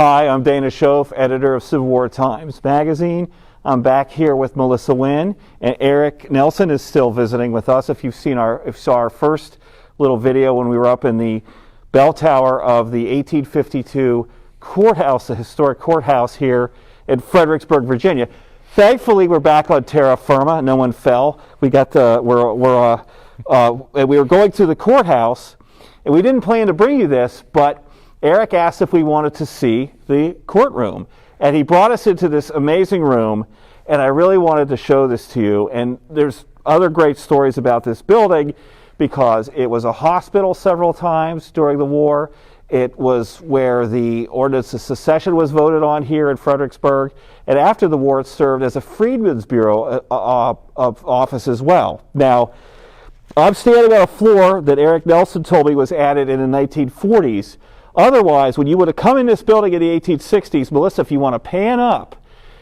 Hi, I'm Dana Shoaf, editor of Civil War Times Magazine. I'm back here with Melissa Wynn, and Eric Nelson is still visiting with us. If you saw our first little video when we were up in the bell tower of the 1852 courthouse, the historic courthouse here in Fredericksburg, Virginia. Thankfully, we're back on terra firma. No one fell. We got we were going through the courthouse, and we didn't plan to bring you this, but Eric asked if we wanted to see the courtroom, and he brought us into this amazing room, and I really wanted to show this to you. And there's other great stories about this building because it was a hospital several times during the war. It was where the Ordinance of Secession was voted on here in Fredericksburg, and after the war it served as a Freedmen's Bureau of office as well. Now, I'm standing on a floor that Eric Nelson told me was added in the 1940s. Otherwise, when you would have come in this building in the 1860s, Melissa, if you want to pan up,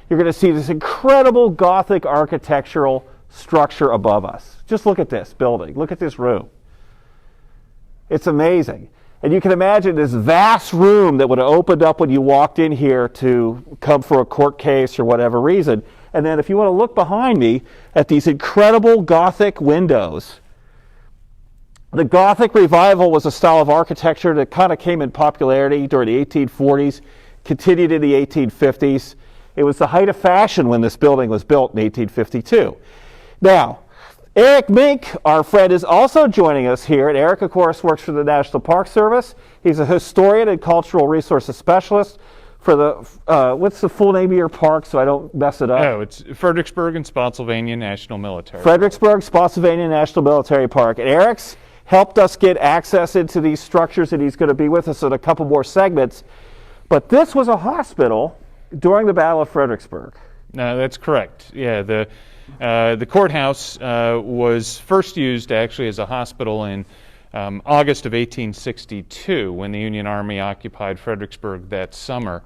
you're going to see this incredible Gothic architectural structure above us. Just look at this building. Look at this room. It's amazing. And you can imagine this vast room that would have opened up when you walked in here to come for a court case or whatever reason. And then if you want to look behind me at these incredible Gothic windows. The Gothic revival was a style of architecture that kind of came in popularity during the 1840s, continued in the 1850s. It was the height of fashion when this building was built in 1852. Now, Eric Mink, our friend, is also joining us here. And Eric, of course, works for the National Park Service. He's a historian and cultural resources specialist for the, what's the full name of your park so I don't mess it up? Oh, it's Fredericksburg and Spotsylvania National Military. Fredericksburg, Spotsylvania National Military Park. And Eric's helped us get access into these structures, and he's going to be with us in a couple more segments. But this was a hospital during the Battle of Fredericksburg. No, that's correct. Yeah, the courthouse was first used actually as a hospital in August of 1862 when the Union Army occupied Fredericksburg that summer.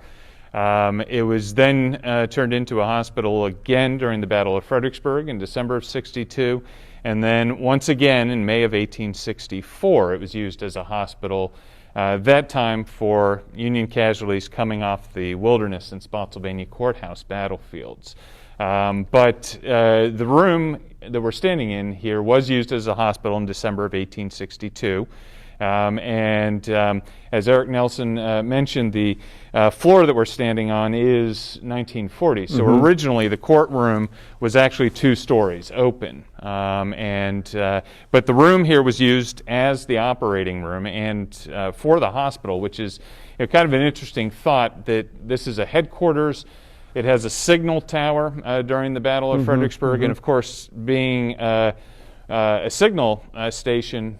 It was then turned into a hospital again during the Battle of Fredericksburg in December of 62. And then once again in May of 1864, it was used as a hospital, that time for Union casualties coming off the Wilderness and Spotsylvania courthouse battlefields. But the room that we're standing in here was used as a hospital in December of 1862. As Eric Nelson mentioned, the floor that we're standing on is 1940. So originally the courtroom was actually 2 stories open. But the room here was used as the operating room and for the hospital, which is kind of an interesting thought that this is a headquarters. It has a signal tower during the Battle of Fredericksburg, and of course being a signal station,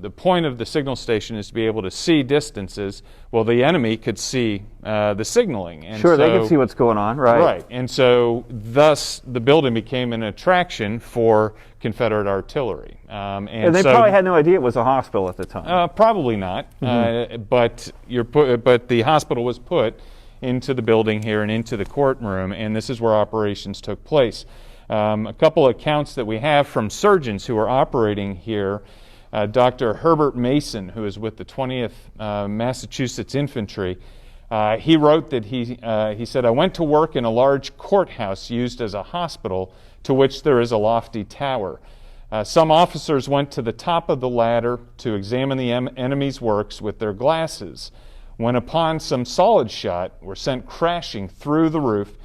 the point of the signal station is to be able to see distances. Well, the enemy could see the signaling. And sure, they could see what's going on, right? Right, and so thus the building became an attraction for Confederate artillery. And they probably had no idea it was a hospital at the time. Probably not, but the hospital was put into the building here and into the courtroom, and this is where operations took place. A couple of accounts that we have from surgeons who were operating here. Dr. Herbert Mason, who is with the 20th Massachusetts Infantry, he wrote that he said, "I went to work in a large courthouse used as a hospital to which there is a lofty tower. Some officers went to the top of the ladder to examine the enemy's works with their glasses, when upon some solid shot were sent crashing through the roof,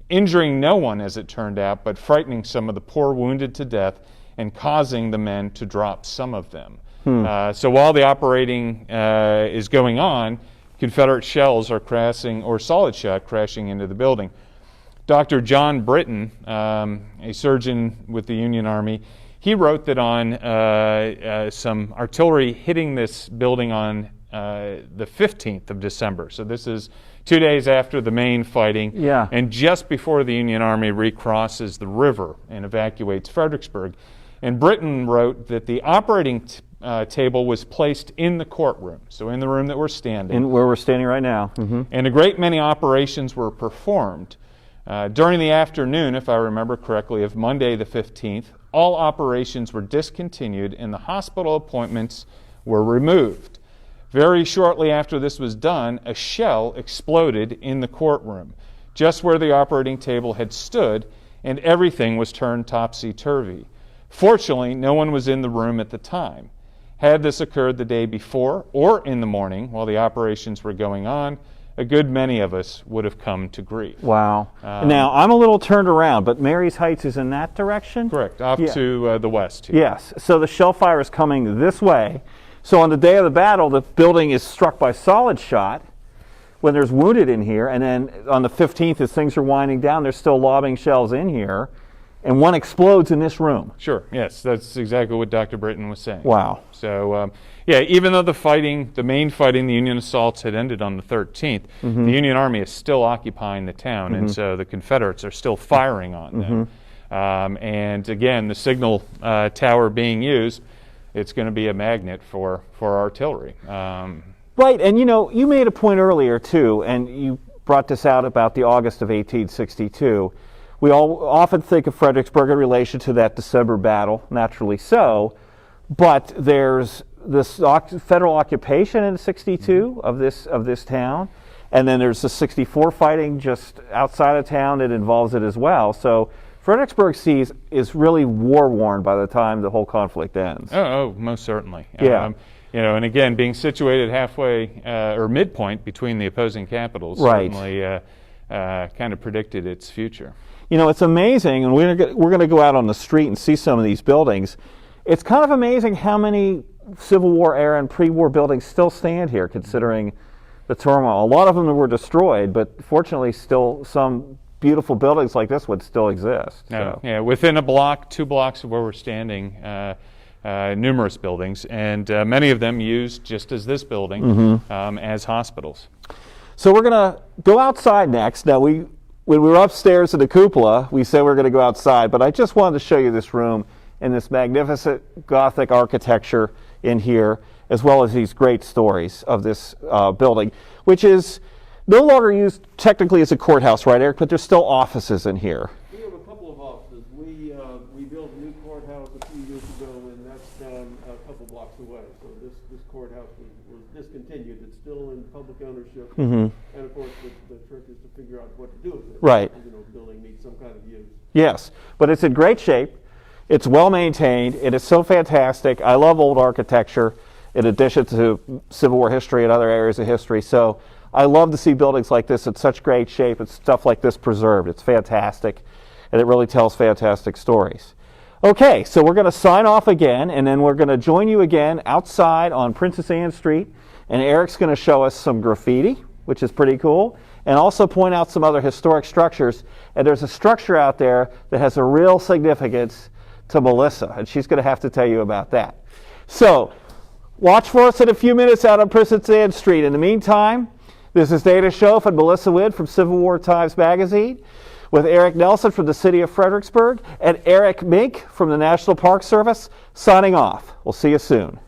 injuring no one as it turned out, but frightening some of the poor wounded to death and causing the men to drop some of them." So while the operating is going on, Confederate shells are crashing, or solid shot crashing into the building. Dr. John Britton, a surgeon with the Union Army, he wrote that on some artillery hitting this building on the 15th of December. So this is 2 days after the main fighting, and just before the Union Army recrosses the river and evacuates Fredericksburg. And Britton wrote that the operating table was placed in the courtroom, so in the room that we're standing. In where we're standing right now. And a great many operations were performed. During the afternoon, if I remember correctly, of Monday the 15th, all operations were discontinued and the hospital appointments were removed. Very shortly after this was done, a shell exploded in the courtroom, just where the operating table had stood, and everything was turned topsy-turvy. Fortunately, no one was in the room at the time. Had this occurred the day before or in the morning while the operations were going on, a good many of us would have come to grief. Wow. Now, I'm a little turned around, but Mary's Heights is in that direction? Correct, off to the west here. Yes, so the shell fire is coming this way. So on the day of the battle, the building is struck by solid shot when there's wounded in here, and then on the 15th, as things are winding down, there's still lobbing shells in here, and one explodes in this room. Sure, yes, that's exactly what Dr. Britton was saying. Wow. So, yeah, even though the main fighting, the Union assaults had ended on the 13th, the Union Army is still occupying the town, and so the Confederates are still firing on them. And again, the signal tower being used, it's going to be a magnet for artillery. Right, and you made a point earlier too, and you brought this out about the August of 1862. We all often think of Fredericksburg in relation to that December battle, naturally so, but there's this federal occupation in 62 of this town, and then there's the 64 fighting just outside of town that involves it as well. So Fredericksburg is really war-worn by the time the whole conflict ends. Oh, most certainly. Yeah. And again, being situated halfway or midpoint between the opposing capitals certainly kind of predicted its future. It's amazing, and we're going to go out on the street and see some of these buildings. It's kind of amazing how many Civil War era and pre-war buildings still stand here, considering the turmoil. A lot of them were destroyed, but fortunately still some beautiful buildings like this would still exist. So. Yeah, within a block, 2 blocks of where we're standing, numerous buildings, and many of them used just as this building as hospitals. So we're going to go outside next. Now, when we were upstairs in the cupola, we said we were going to go outside, but I just wanted to show you this room and this magnificent Gothic architecture in here, as well as these great stories of this building, which is no longer used technically as a courthouse, right, Eric? But there's still offices in here. We have a couple of offices. We built a new courthouse a few years ago, and that's down a couple blocks away. So this courthouse was discontinued. It's still in public ownership, and of course the trick is to figure out what to do with it. Right. The building needs some kind of use. Yes, but it's in great shape. It's well maintained. It is so fantastic. I love old architecture, in addition to Civil War history and other areas of history. So I love to see buildings like this in such great shape and stuff like this preserved. It's fantastic, and it really tells fantastic stories. Okay, so we're going to sign off again, and then we're going to join you again outside on Princess Anne Street, and Eric's going to show us some graffiti, which is pretty cool, and also point out some other historic structures. And there's a structure out there that has a real significance to Melissa, and she's going to have to tell you about that. So watch for us in a few minutes out on Princess Anne Street. In the meantime, this is Dana Shoaf and Melissa Witt from Civil War Times Magazine, with Eric Nelson from the city of Fredericksburg and Eric Mink from the National Park Service, signing off. We'll see you soon.